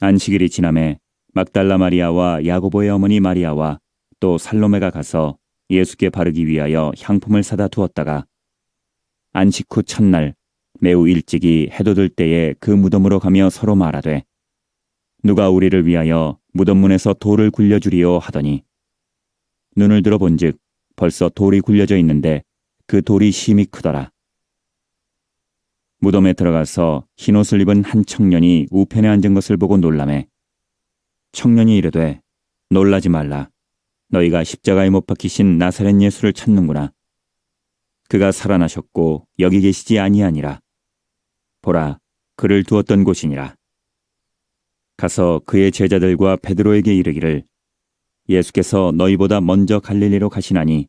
안식일이 지남에 막달라 마리아와 야고보의 어머니 마리아와 또 살로메가 가서 예수께 바르기 위하여 향품을 사다 두었다가 안식 후 첫날 매우 일찍이 해돋을 때에 그 무덤으로 가며 서로 말하되 누가 우리를 위하여 무덤문에서 돌을 굴려주리요 하더니 눈을 들어 본즉 벌써 돌이 굴려져 있는데 그 돌이 심히 크더라. 무덤에 들어가서 흰옷을 입은 한 청년이 우편에 앉은 것을 보고 놀라매 청년이 이르되 놀라지 말라. 너희가 십자가에 못 박히신 나사렛 예수를 찾는구나. 그가 살아나셨고 여기 계시지 아니하니라. 보라, 그를 두었던 곳이니라. 가서 그의 제자들과 베드로에게 이르기를 예수께서 너희보다 먼저 갈릴리로 가시나니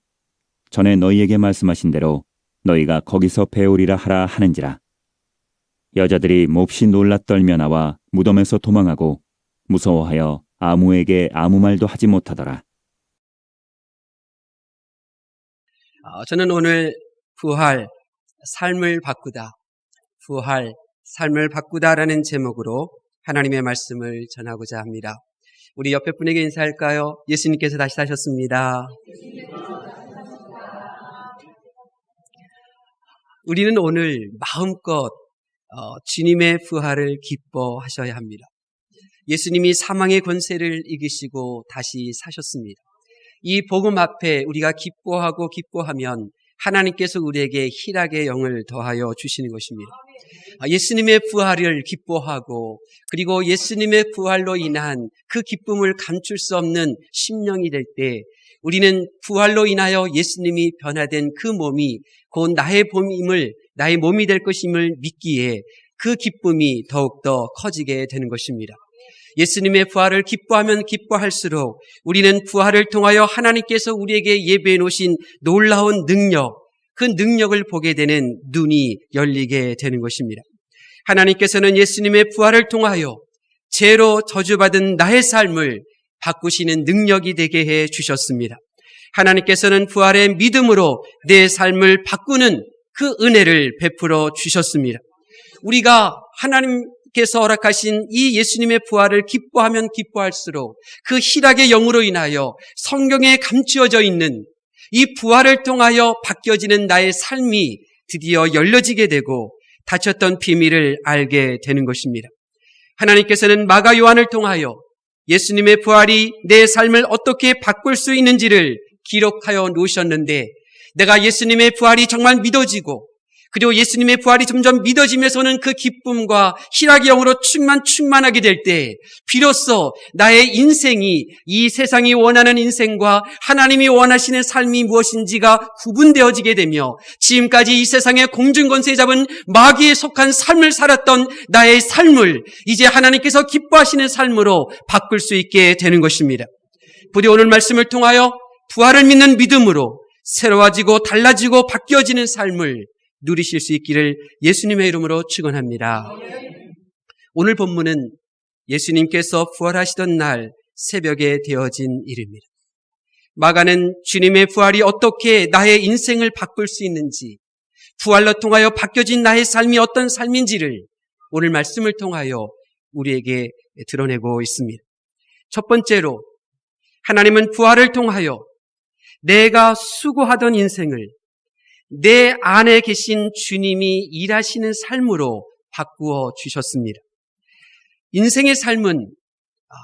전에 너희에게 말씀하신 대로 너희가 거기서 배우리라 하라 하는지라. 여자들이 몹시 놀라 떨며 나와 무덤에서 도망하고 무서워하여 아무에게 아무 말도 하지 못하더라. 저는 오늘 부활, 삶을 바꾸다, 부활, 삶을 바꾸다라는 제목으로 하나님의 말씀을 전하고자 합니다. 우리 옆에 분에게 인사할까요? 예수님께서 다시 사셨습니다. 우리는 오늘 마음껏 주님의 부활을 기뻐하셔야 합니다. 예수님이 사망의 권세를 이기시고 다시 사셨습니다. 이 복음 앞에 우리가 기뻐하면 하나님께서 우리에게 희락의 영을 더하여 주시는 것입니다. 예수님의 부활을 기뻐하고 그리고 예수님의 부활로 인한 그 기쁨을 감출 수 없는 심령이 될 때 우리는 부활로 인하여 예수님이 변화된 그 몸이 곧 나의 몸이 될 것임을 믿기에 그 기쁨이 더욱더 커지게 되는 것입니다. 예수님의 부활을 기뻐하면 기뻐할수록 우리는 부활을 통하여 하나님께서 우리에게 예배해 놓으신 놀라운 능력, 그 능력을 보게 되는 눈이 열리게 되는 것입니다. 하나님께서는 예수님의 부활을 통하여 죄로 저주받은 나의 삶을 바꾸시는 능력이 되게 해 주셨습니다. 하나님께서는 부활의 믿음으로 내 삶을 바꾸는 그 은혜를 베풀어 주셨습니다. 우리가 하나님께서 허락하신 이 예수님의 부활을 기뻐하면 기뻐할수록 그 희락의 영으로 인하여 성경에 감추어져 있는 이 부활을 통하여 바뀌어지는 나의 삶이 드디어 열려지게 되고 닫혔던 비밀을 알게 되는 것입니다. 하나님께서는 마가 요한을 통하여 예수님의 부활이 내 삶을 어떻게 바꿀 수 있는지를 기록하여 놓으셨는데 내가 예수님의 부활이 정말 믿어지고 그리고 예수님의 부활이 점점 믿어지면서는 그 기쁨과 희락의 영으로 충만하게 될 때 비로소 나의 인생이 이 세상이 원하는 인생과 하나님이 원하시는 삶이 무엇인지가 구분되어지게 되며 지금까지 이 세상의 공중권세 잡은 마귀에 속한 삶을 살았던 나의 삶을 이제 하나님께서 기뻐하시는 삶으로 바꿀 수 있게 되는 것입니다. 부디 오늘 말씀을 통하여 부활을 믿는 믿음으로 새로워지고 달라지고 바뀌어지는 삶을 누리실 수 있기를 예수님의 이름으로 축원합니다. 오늘 본문은 예수님께서 부활하시던 날 새벽에 되어진 일입니다. 마가는 주님의 부활이 어떻게 나의 인생을 바꿀 수 있는지, 부활로 통하여 바뀌어진 나의 삶이 어떤 삶인지를 오늘 말씀을 통하여 우리에게 드러내고 있습니다. 첫 번째로 하나님은 부활을 통하여 내가 수고하던 인생을 내 안에 계신 주님이 일하시는 삶으로 바꾸어 주셨습니다. 인생의 삶은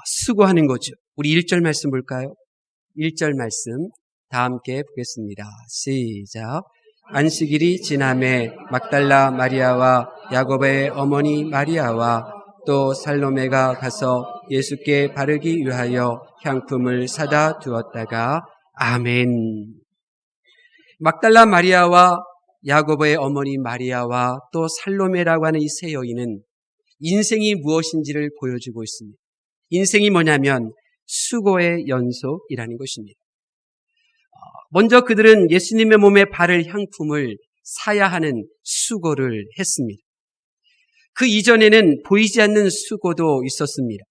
수고하는 거죠. 우리 1절 말씀 볼까요? 1절 말씀 다 함께 보겠습니다. 시작. 안식일이 지남에 막달라 마리아와 야고보의 어머니 마리아와 또 살로메가 가서 예수께 바르기 위하여 향품을 사다 두었다가 아멘. 막달라 마리아와 야고보의 어머니 마리아와 또 살로메라고 하는 이 세 여인은 인생이 무엇인지를 보여주고 있습니다. 인생이 뭐냐면 수고의 연속이라는 것입니다. 먼저 그들은 예수님의 몸에 바를 향품을 사야 하는 수고를 했습니다. 그 이전에는 보이지 않는 수고도 있었습니다.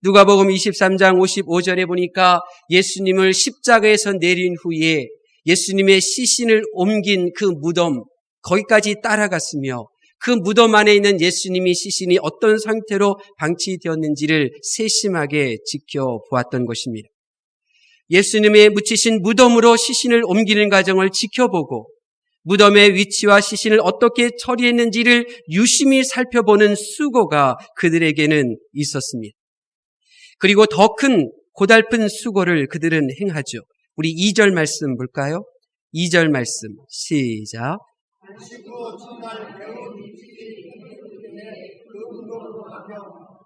누가복음 23장 55절에 보니까 예수님을 십자가에서 내린 후에 예수님의 시신을 옮긴 그 무덤 거기까지 따라갔으며 그 무덤 안에 있는 예수님이 시신이 어떤 상태로 방치되었는지를 세심하게 지켜보았던 것입니다. 예수님의 묻히신 무덤으로 시신을 옮기는 과정을 지켜보고 무덤의 위치와 시신을 어떻게 처리했는지를 유심히 살펴보는 수고가 그들에게는 있었습니다. 그리고 더 큰 고달픈 수고를 그들은 행하죠. 우리 2절 말씀 볼까요? 2절 말씀 시작.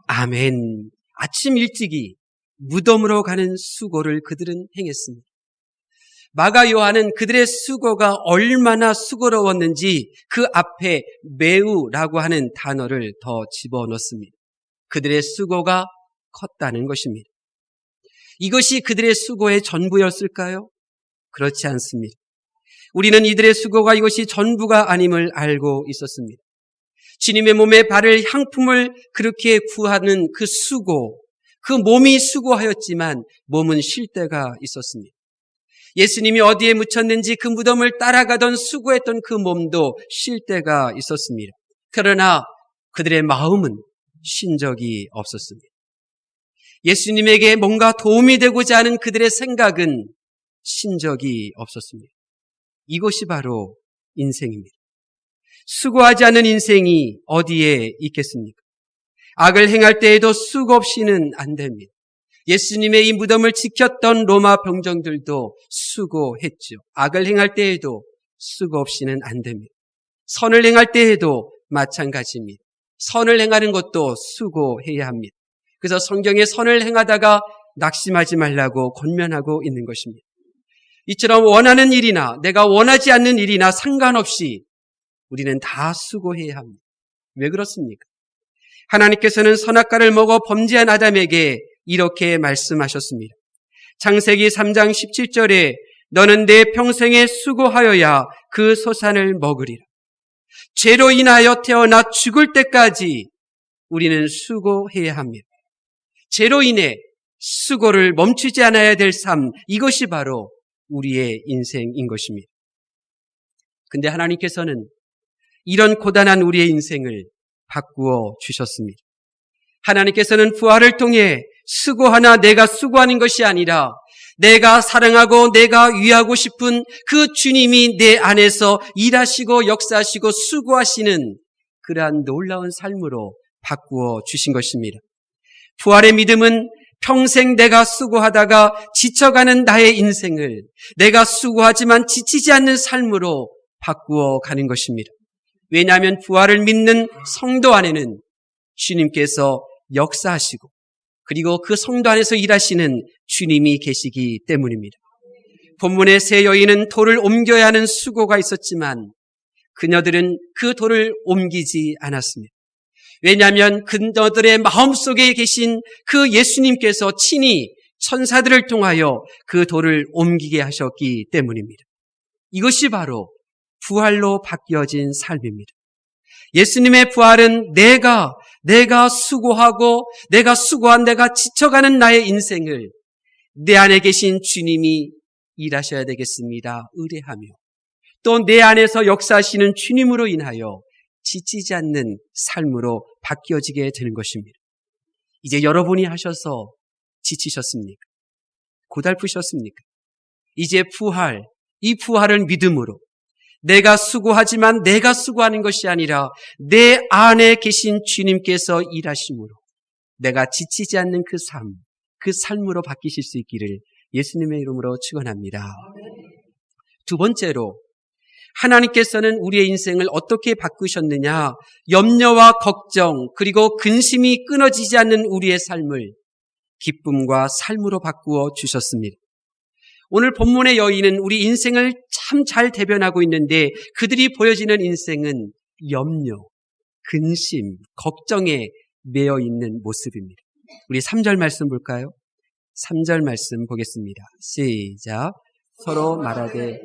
아멘. 아침 일찍이 무덤으로 가는 수고를 그들은 행했습니다. 마가 요한은 그들의 수고가 얼마나 수고로웠는지 그 앞에 매우라고 하는 단어를 더 집어넣습니다. 그들의 수고가 컸다는 것입니다. 이것이 그들의 수고의 전부였을까요? 그렇지 않습니다. 우리는 이들의 수고가 이것이 전부가 아님을 알고 있었습니다. 주님의 몸에 바를 향품을 그렇게 구하는 그 수고, 그 몸이 수고하였지만 몸은 쉴 때가 있었습니다. 예수님이 어디에 묻혔는지 그 무덤을 따라가던 수고했던 그 몸도 쉴 때가 있었습니다. 그러나 그들의 마음은 쉰 적이 없었습니다. 예수님에게 뭔가 도움이 되고자 하는 그들의 생각은 쉰 적이 없었습니다. 이것이 바로 인생입니다. 수고하지 않는 인생이 어디에 있겠습니까? 악을 행할 때에도 수고 없이는 안 됩니다. 예수님의 이 무덤을 지켰던 로마 병정들도 수고했죠. 악을 행할 때에도 수고 없이는 안 됩니다. 선을 행할 때에도 마찬가지입니다. 선을 행하는 것도 수고해야 합니다. 그래서 성경에 선을 행하다가 낙심하지 말라고 권면하고 있는 것입니다. 이처럼 원하는 일이나 내가 원하지 않는 일이나 상관없이 우리는 다 수고해야 합니다. 왜 그렇습니까? 하나님께서는 선악과를 먹어 범죄한 아담에게 이렇게 말씀하셨습니다. 창세기 3장 17절에 너는 내 평생에 수고하여야 그 소산을 먹으리라. 죄로 인하여 태어나 죽을 때까지 우리는 수고해야 합니다. 죄로 인해 수고를 멈추지 않아야 될 삶, 이것이 바로 우리의 인생인 것입니다. 근데 하나님께서는 이런 고단한 우리의 인생을 바꾸어 주셨습니다. 하나님께서는 부활을 통해 수고하나 내가 수고하는 것이 아니라 내가 사랑하고 내가 위하고 싶은 그 주님이 내 안에서 일하시고 역사하시고 수고하시는 그러한 놀라운 삶으로 바꾸어 주신 것입니다. 부활의 믿음은 평생 내가 수고하다가 지쳐가는 나의 인생을 내가 수고하지만 지치지 않는 삶으로 바꾸어 가는 것입니다. 왜냐하면 부활을 믿는 성도 안에는 주님께서 역사하시고 그리고 그 성도 안에서 일하시는 주님이 계시기 때문입니다. 본문의 세 여인은 돌을 옮겨야 하는 수고가 있었지만 그녀들은 그 돌을 옮기지 않았습니다. 왜냐하면 그녀들의 마음속에 계신 그 예수님께서 친히 천사들을 통하여 그 돌을 옮기게 하셨기 때문입니다. 이것이 바로 부활로 바뀌어진 삶입니다. 예수님의 부활은 내가 수고하고 내가 수고한 내가 지쳐가는 나의 인생을 내 안에 계신 주님이 일하셔야 되겠습니다. 의뢰하며 또 내 안에서 역사하시는 주님으로 인하여 지치지 않는 삶으로 바뀌어지게 되는 것입니다. 이제 여러분이 하셔서 지치셨습니까? 고달프셨습니까? 이제 이 부활을 믿음으로 내가 수고하지만 내가 수고하는 것이 아니라 내 안에 계신 주님께서 일하심으로 내가 지치지 않는 그 삶으로 바뀌실 수 있기를 예수님의 이름으로 축원합니다. 두 번째로 하나님께서는 우리의 인생을 어떻게 바꾸셨느냐? 염려와 걱정 그리고 근심이 끊어지지 않는 우리의 삶을 기쁨과 삶으로 바꾸어 주셨습니다. 오늘 본문의 여인은 우리 인생을 참 잘 대변하고 있는데 그들이 보여지는 인생은 염려, 근심, 걱정에 매여 있는 모습입니다. 우리 3절 말씀 볼까요? 3절 말씀 보겠습니다. 시작. 서로 말하되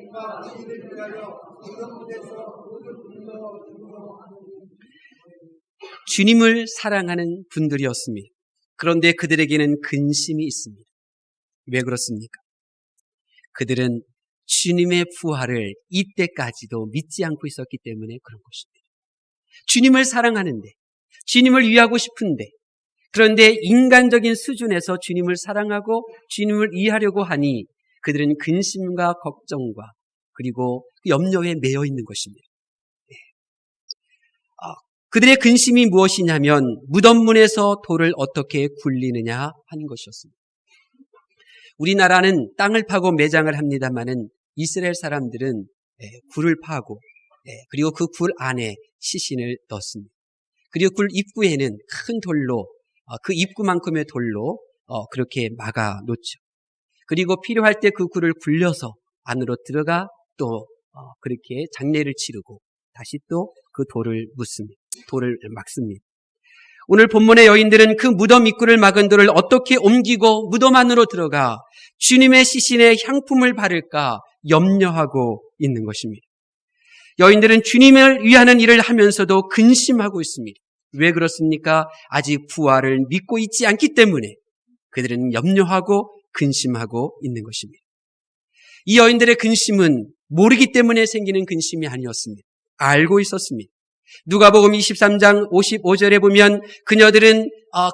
주님을 사랑하는 분들이었습니다. 그런데 그들에게는 근심이 있습니다. 왜 그렇습니까? 그들은 주님의 부활을 이때까지도 믿지 않고 있었기 때문에 그런 것입니다. 주님을 사랑하는데, 주님을 위하고 싶은데, 그런데 인간적인 수준에서 주님을 사랑하고 주님을 위하려고 하니 그들은 근심과 걱정과 그리고 염려에 매여 있는 것입니다. 그들의 근심이 무엇이냐면 무덤문에서 돌을 어떻게 굴리느냐 하는 것이었습니다. 우리나라는 땅을 파고 매장을 합니다마는 이스라엘 사람들은 굴을 파고 그리고 그 굴 안에 시신을 넣습니다. 그리고 굴 입구에는 큰 돌로 그 입구만큼의 돌로 그렇게 막아 놓죠. 그리고 필요할 때 그 굴을 굴려서 안으로 들어가 또 그렇게 장례를 치르고 다시 또 그 돌을 묻습니다. 돌을 막습니다. 오늘 본문의 여인들은 그 무덤 입구를 막은 돌을 어떻게 옮기고 무덤 안으로 들어가 주님의 시신에 향품을 바를까 염려하고 있는 것입니다. 여인들은 주님을 위하는 일을 하면서도 근심하고 있습니다. 왜 그렇습니까? 아직 부활을 믿고 있지 않기 때문에 그들은 염려하고 근심하고 있는 것입니다. 이 여인들의 근심은 모르기 때문에 생기는 근심이 아니었습니다. 알고 있었습니다. 누가복음 23장 55절에 보면 그녀들은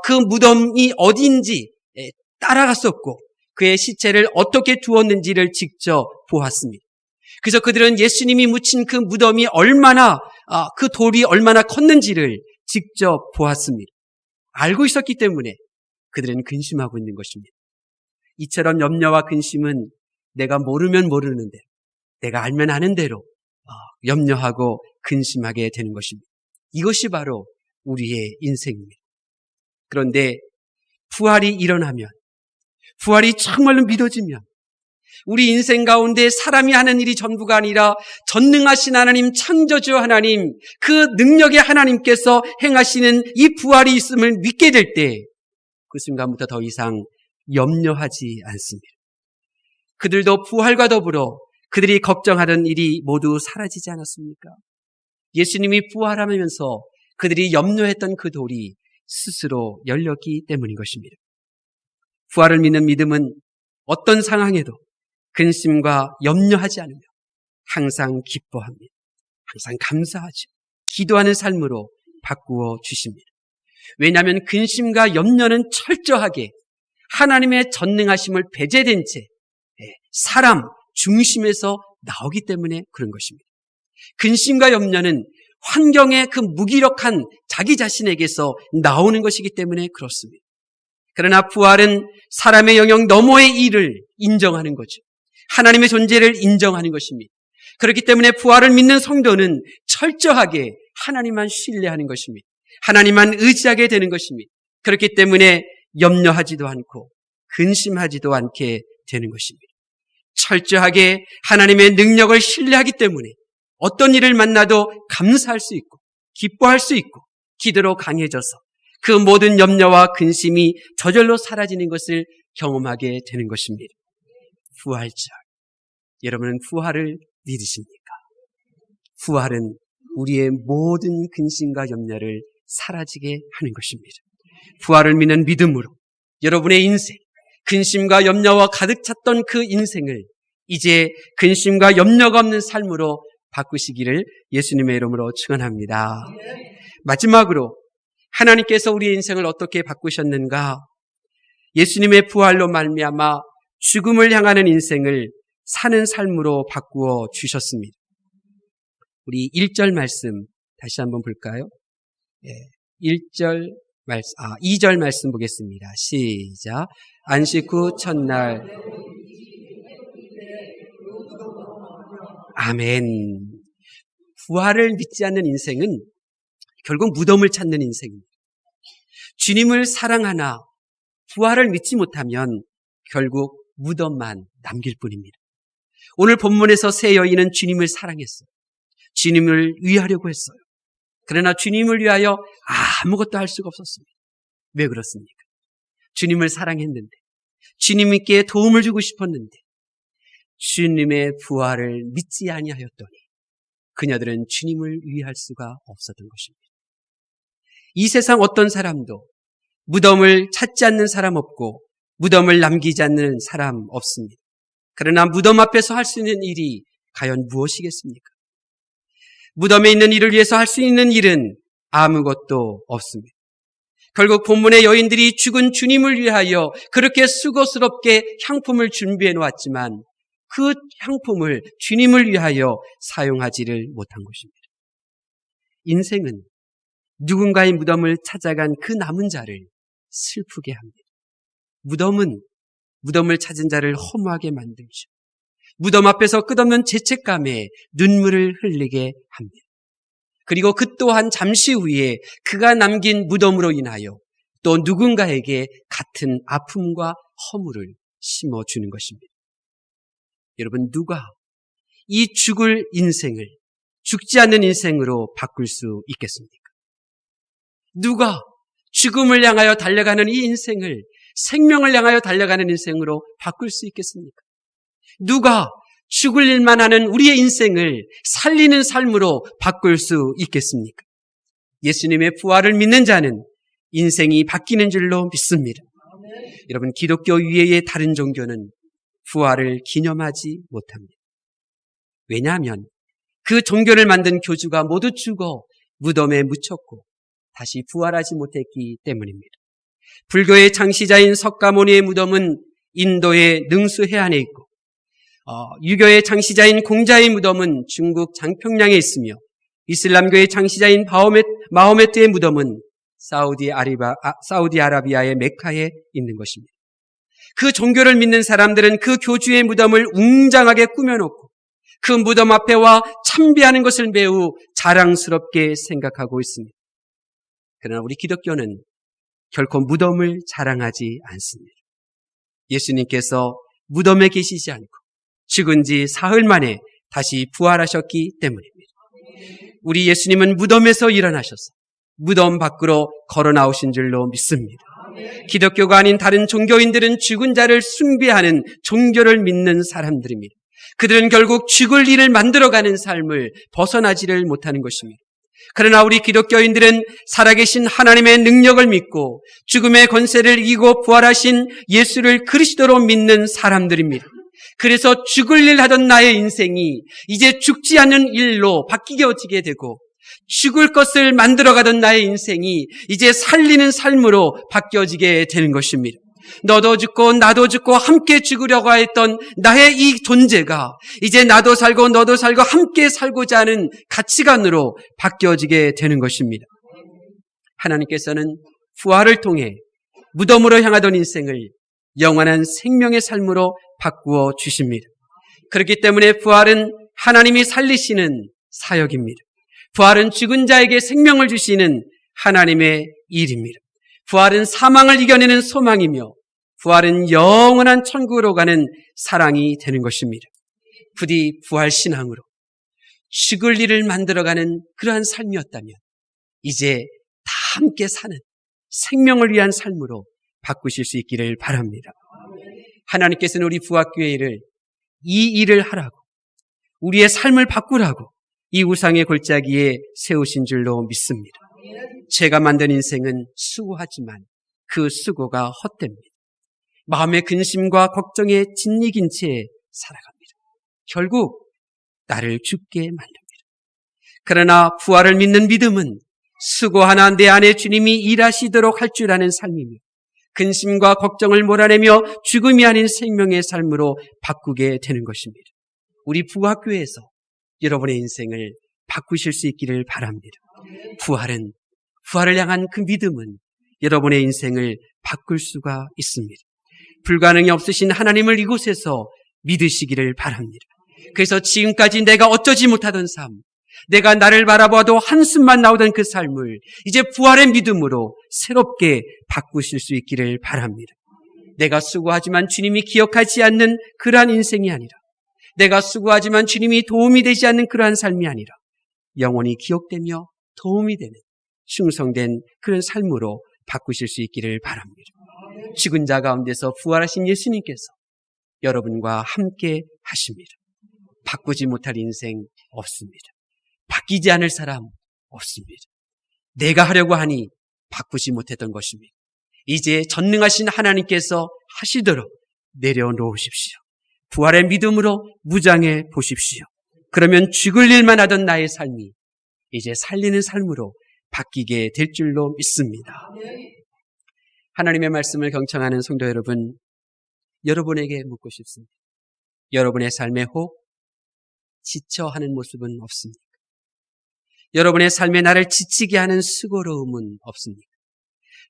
그 무덤이 어디인지 따라갔었고 그의 시체를 어떻게 두었는지를 직접 보았습니다. 그래서 그들은 예수님이 묻힌 그 무덤이 그 돌이 얼마나 컸는지를 직접 보았습니다. 알고 있었기 때문에 그들은 근심하고 있는 것입니다. 이처럼 염려와 근심은 내가 모르면 모르는 대로, 내가 알면 아는 대로 염려하고 근심하게 되는 것입니다. 이것이 바로 우리의 인생입니다. 그런데 부활이 일어나면, 부활이 정말로 믿어지면 우리 인생 가운데 사람이 하는 일이 전부가 아니라 전능하신 하나님, 창조주 하나님, 그 능력의 하나님께서 행하시는 이 부활이 있음을 믿게 될 때 그 순간부터 더 이상 염려하지 않습니다. 그들도 부활과 더불어 그들이 걱정하던 일이 모두 사라지지 않았습니까? 예수님이 부활하면서 그들이 염려했던 그 돌이 스스로 열렸기 때문인 것입니다. 부활을 믿는 믿음은 어떤 상황에도 근심과 염려하지 않으며 항상 기뻐합니다. 항상 감사하죠. 기도하는 삶으로 바꾸어 주십니다. 왜냐하면 근심과 염려는 철저하게 하나님의 전능하심을 배제된 채 사람 중심에서 나오기 때문에 그런 것입니다. 근심과 염려는 환경의 그 무기력한 자기 자신에게서 나오는 것이기 때문에 그렇습니다. 그러나 부활은 사람의 영역 너머의 일을 인정하는 거죠. 하나님의 존재를 인정하는 것입니다. 그렇기 때문에 부활을 믿는 성도는 철저하게 하나님만 신뢰하는 것입니다. 하나님만 의지하게 되는 것입니다. 그렇기 때문에 염려하지도 않고 근심하지도 않게 되는 것입니다. 철저하게 하나님의 능력을 신뢰하기 때문에 어떤 일을 만나도 감사할 수 있고 기뻐할 수 있고 기도로 강해져서 그 모든 염려와 근심이 저절로 사라지는 것을 경험하게 되는 것입니다. 부활절. 여러분은 부활을 믿으십니까? 부활은 우리의 모든 근심과 염려를 사라지게 하는 것입니다. 부활을 믿는 믿음으로 여러분의 인생, 근심과 염려와 가득 찼던 그 인생을 이제 근심과 염려가 없는 삶으로 바꾸시기를 예수님의 이름으로 축원합니다. 마지막으로 하나님께서 우리의 인생을 어떻게 바꾸셨는가? 예수님의 부활로 말미암아 죽음을 향하는 인생을 사는 삶으로 바꾸어 주셨습니다. 우리 1절 말씀 다시 한번 볼까요? 2절 말씀 보겠습니다. 시작. 안식 후 첫날. 아멘. 부활을 믿지 않는 인생은 결국 무덤을 찾는 인생입니다. 주님을 사랑하나 부활을 믿지 못하면 결국 무덤만 남길 뿐입니다. 오늘 본문에서 세 여인은 주님을 사랑했어요. 주님을 위하려고 했어요. 그러나 주님을 위하여 아무것도 할 수가 없었습니다. 왜 그렇습니까? 주님을 사랑했는데, 주님께 도움을 주고 싶었는데 주님의 부활을 믿지 아니하였더니 그녀들은 주님을 위할 수가 없었던 것입니다. 이 세상 어떤 사람도 무덤을 찾지 않는 사람 없고 무덤을 남기지 않는 사람 없습니다. 그러나 무덤 앞에서 할 수 있는 일이 과연 무엇이겠습니까? 무덤에 있는 이를 위해서 할 수 있는 일은 아무것도 없습니다. 결국 본문의 여인들이 죽은 주님을 위하여 그렇게 수고스럽게 향품을 준비해 놓았지만 그 향품을 주님을 위하여 사용하지를 못한 것입니다. 인생은 누군가의 무덤을 찾아간 그 남은 자를 슬프게 합니다. 무덤은 무덤을 찾은 자를 허무하게 만들죠. 무덤 앞에서 끝없는 죄책감에 눈물을 흘리게 합니다. 그리고 그 또한 잠시 후에 그가 남긴 무덤으로 인하여 또 누군가에게 같은 아픔과 허물을 심어주는 것입니다. 여러분, 누가 이 죽을 인생을 죽지 않는 인생으로 바꿀 수 있겠습니까? 누가 죽음을 향하여 달려가는 이 인생을 생명을 향하여 달려가는 인생으로 바꿀 수 있겠습니까? 누가 죽을 일만 하는 우리의 인생을 살리는 삶으로 바꿀 수 있겠습니까? 예수님의 부활을 믿는 자는 인생이 바뀌는 줄로 믿습니다. 여러분, 기독교 이외의 다른 종교는 부활을 기념하지 못합니다. 왜냐하면 그 종교를 만든 교주가 모두 죽어 무덤에 묻혔고 다시 부활하지 못했기 때문입니다. 불교의 창시자인 석가모니의 무덤은 인도의 능수 해안에 있고 유교의 창시자인 공자의 무덤은 중국 장평양에 있으며 이슬람교의 창시자인 마호메트의 무덤은 사우디아라비아의 메카에 있는 것입니다. 그 종교를 믿는 사람들은 그 교주의 무덤을 웅장하게 꾸며놓고 그 무덤 앞에 와 참배하는 것을 매우 자랑스럽게 생각하고 있습니다. 그러나 우리 기독교는 결코 무덤을 자랑하지 않습니다. 예수님께서 무덤에 계시지 않고 죽은 지 사흘 만에 다시 부활하셨기 때문입니다. 우리 예수님은 무덤에서 일어나셔서 무덤 밖으로 걸어 나오신 줄로 믿습니다. 기독교가 아닌 다른 종교인들은 죽은 자를 숭배하는 종교를 믿는 사람들입니다. 그들은 결국 죽을 일을 만들어가는 삶을 벗어나지를 못하는 것입니다. 그러나 우리 기독교인들은 살아계신 하나님의 능력을 믿고 죽음의 권세를 이기고 부활하신 예수를 그리스도로 믿는 사람들입니다. 그래서 죽을 일 하던 나의 인생이 이제 죽지 않는 일로 바뀌어지게 되고 죽을 것을 만들어가던 나의 인생이 이제 살리는 삶으로 바뀌어지게 되는 것입니다. 너도 죽고 나도 죽고 함께 죽으려고 했던 나의 이 존재가 이제 나도 살고 너도 살고 함께 살고자 하는 가치관으로 바뀌어지게 되는 것입니다. 하나님께서는 부활을 통해 무덤으로 향하던 인생을 영원한 생명의 삶으로 바꾸어 주십니다. 그렇기 때문에 부활은 하나님이 살리시는 사역입니다. 부활은 죽은 자에게 생명을 주시는 하나님의 일입니다. 부활은 사망을 이겨내는 소망이며 부활은 영원한 천국으로 가는 사랑이 되는 것입니다. 부디 부활 신앙으로 죽을 일을 만들어가는 그러한 삶이었다면 이제 다 함께 사는 생명을 위한 삶으로 바꾸실 수 있기를 바랍니다. 하나님께서는 우리 부학교회를 이 일을 하라고 우리의 삶을 바꾸라고 이 우상의 골짜기에 세우신 줄로 믿습니다. 제가 만든 인생은 수고하지만 그 수고가 헛됩니다. 마음의 근심과 걱정에 짓이긴 채 살아갑니다. 결국 나를 죽게 만듭니다. 그러나 부활을 믿는 믿음은 수고하나 내 안에 주님이 일하시도록 할 줄 아는 삶입니다. 근심과 걱정을 몰아내며 죽음이 아닌 생명의 삶으로 바꾸게 되는 것입니다. 우리 부학교에서 여러분의 인생을 바꾸실 수 있기를 바랍니다. 부활을 향한 그 믿음은 여러분의 인생을 바꿀 수가 있습니다. 불가능이 없으신 하나님을 이곳에서 믿으시기를 바랍니다. 그래서 지금까지 내가 어쩌지 못하던 삶, 내가 나를 바라봐도 한숨만 나오던 그 삶을 이제 부활의 믿음으로 새롭게 바꾸실 수 있기를 바랍니다. 내가 수고하지만 주님이 기억하지 않는 그러한 인생이 아니라 내가 수고하지만 주님이 도움이 되지 않는 그러한 삶이 아니라 영원히 기억되며 도움이 되는 충성된 그런 삶으로 바꾸실 수 있기를 바랍니다. 죽은 자 가운데서 부활하신 예수님께서 여러분과 함께 하십니다. 바꾸지 못할 인생 없습니다. 바뀌지 않을 사람 없습니다. 내가 하려고 하니 바꾸지 못했던 것입니다. 이제 전능하신 하나님께서 하시도록 내려놓으십시오. 부활의 믿음으로 무장해 보십시오. 그러면 죽을 일만 하던 나의 삶이 이제 살리는 삶으로 바뀌게 될 줄로 믿습니다. 하나님의 말씀을 경청하는 성도 여러분, 여러분에게 묻고 싶습니다. 여러분의 삶에 혹 지쳐하는 모습은 없습니까? 여러분의 삶에 나를 지치게 하는 수고로움은 없습니까?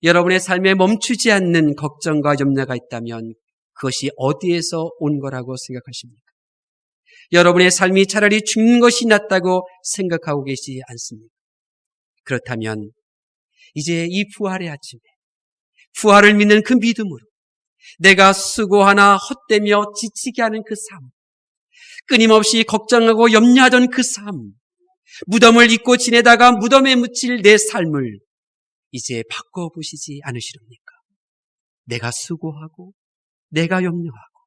여러분의 삶에 멈추지 않는 걱정과 염려가 있다면 그것이 어디에서 온 거라고 생각하십니까? 여러분의 삶이 차라리 죽는 것이 낫다고 생각하고 계시지 않습니까? 그렇다면 이제 이 부활의 아침에 부활을 믿는 그 믿음으로 내가 수고하나 헛되며 지치게 하는 그 삶, 끊임없이 걱정하고 염려하던 그 삶, 무덤을 잊고 지내다가 무덤에 묻힐 내 삶을 이제 바꿔보시지 않으시렵니까? 내가 수고하고 내가 염려하고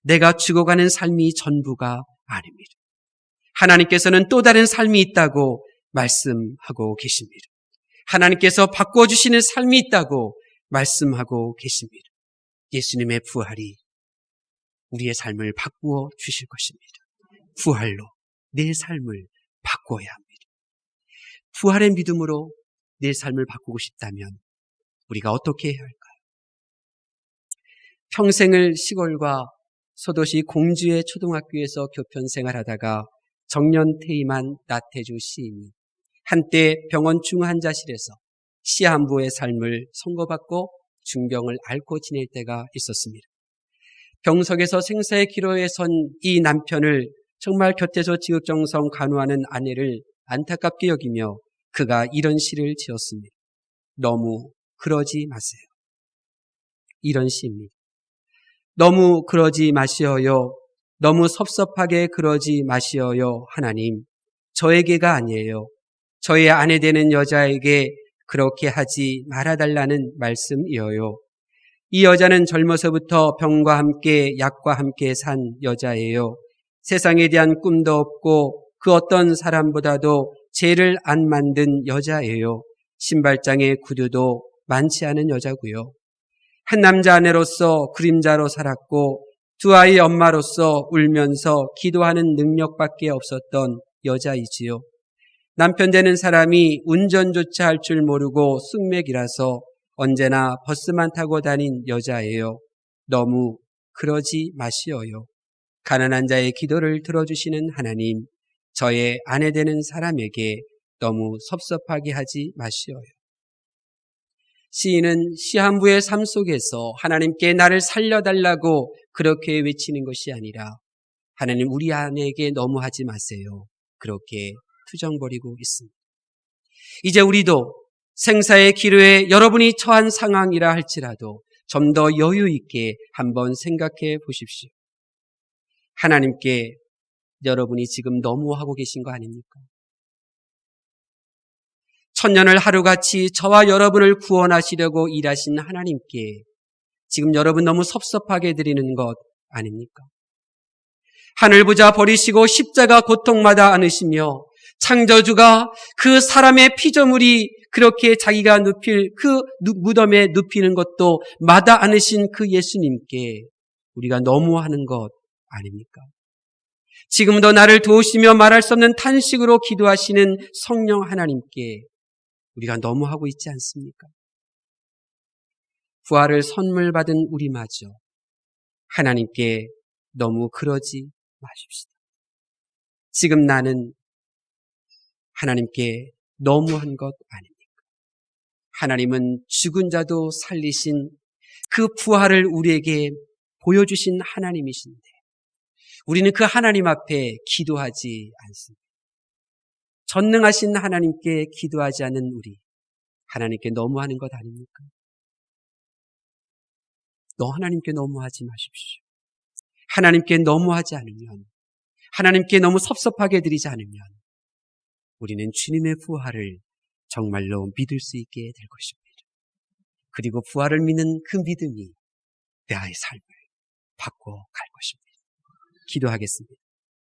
내가 죽어가는 삶이 전부가 아닙니다. 하나님께서는 또 다른 삶이 있다고 말씀하고 계십니다. 하나님께서 바꿔주시는 삶이 있다고 말씀하고 계십니다. 예수님의 부활이 우리의 삶을 바꾸어 주실 것입니다. 부활로 내 삶을 바꿔야 합니다. 부활의 믿음으로 내 삶을 바꾸고 싶다면 우리가 어떻게 해야 할까요? 평생을 시골과 소도시 공주의 초등학교에서 교편 생활하다가 정년 퇴임한 나태주 시인이 한때 병원 중환자실에서 시한부의 삶을 선고받고 중병을 앓고 지낼 때가 있었습니다. 병석에서 생사의 기로에 선 이 남편을 정말 곁에서 지극정성 간호하는 아내를 안타깝게 여기며 그가 이런 시를 지었습니다. 너무 그러지 마세요. 이런 시입니다. 너무 그러지 마시어요. 너무 섭섭하게 그러지 마시어요. 하나님, 저에게가 아니에요. 저의 아내 되는 여자에게 그렇게 하지 말아달라는 말씀이어요. 이 여자는 젊어서부터 병과 함께 약과 함께 산 여자예요. 세상에 대한 꿈도 없고 그 어떤 사람보다도 죄를 안 만든 여자예요. 신발장에 구두도 많지 않은 여자고요. 한 남자 아내로서 그림자로 살았고 두 아이 엄마로서 울면서 기도하는 능력밖에 없었던 여자이지요. 남편 되는 사람이 운전조차 할 줄 모르고 쑥맥이라서 언제나 버스만 타고 다닌 여자예요. 너무 그러지 마시어요. 가난한 자의 기도를 들어주시는 하나님, 저의 아내 되는 사람에게 너무 섭섭하게 하지 마시어요. 시인은 시한부의 삶 속에서 하나님께 나를 살려달라고 그렇게 외치는 것이 아니라 하나님, 우리 아내에게 너무 하지 마세요. 그렇게 투정거리고 있습니다. 이제 우리도 생사의 기로에 여러분이 처한 상황이라 할지라도 좀 더 여유 있게 한번 생각해 보십시오. 하나님께 여러분이 지금 너무 하고 계신 거 아닙니까? 천년을 하루같이 저와 여러분을 구원하시려고 일하신 하나님께 지금 여러분 너무 섭섭하게 드리는 것 아닙니까? 하늘 보자 버리시고 십자가 고통마다 안으시며 창조주가 그 사람의 피조물이 그렇게 자기가 눕힐 그 무덤에 눕히는 것도 마다 안으신 그 예수님께 우리가 너무하는 것 아닙니까? 지금도 나를 도우시며 말할 수 없는 탄식으로 기도하시는 성령 하나님께 우리가 너무하고 있지 않습니까? 부활을 선물 받은 우리마저 하나님께 너무 그러지 마십시다. 지금 나는 하나님께 너무한 것 아닙니까? 하나님은 죽은 자도 살리신 그 부활을 우리에게 보여주신 하나님이신데 우리는 그 하나님 앞에 기도하지 않습니다. 전능하신 하나님께 기도하지 않는 우리, 하나님께 너무하는 것 아닙니까? 하나님께 너무하지 마십시오. 하나님께 너무하지 않으면, 하나님께 너무 섭섭하게 드리지 않으면 우리는 주님의 부활을 정말로 믿을 수 있게 될 것입니다. 그리고 부활을 믿는 그 믿음이 나의 삶을 바꿔갈 것입니다. 기도하겠습니다.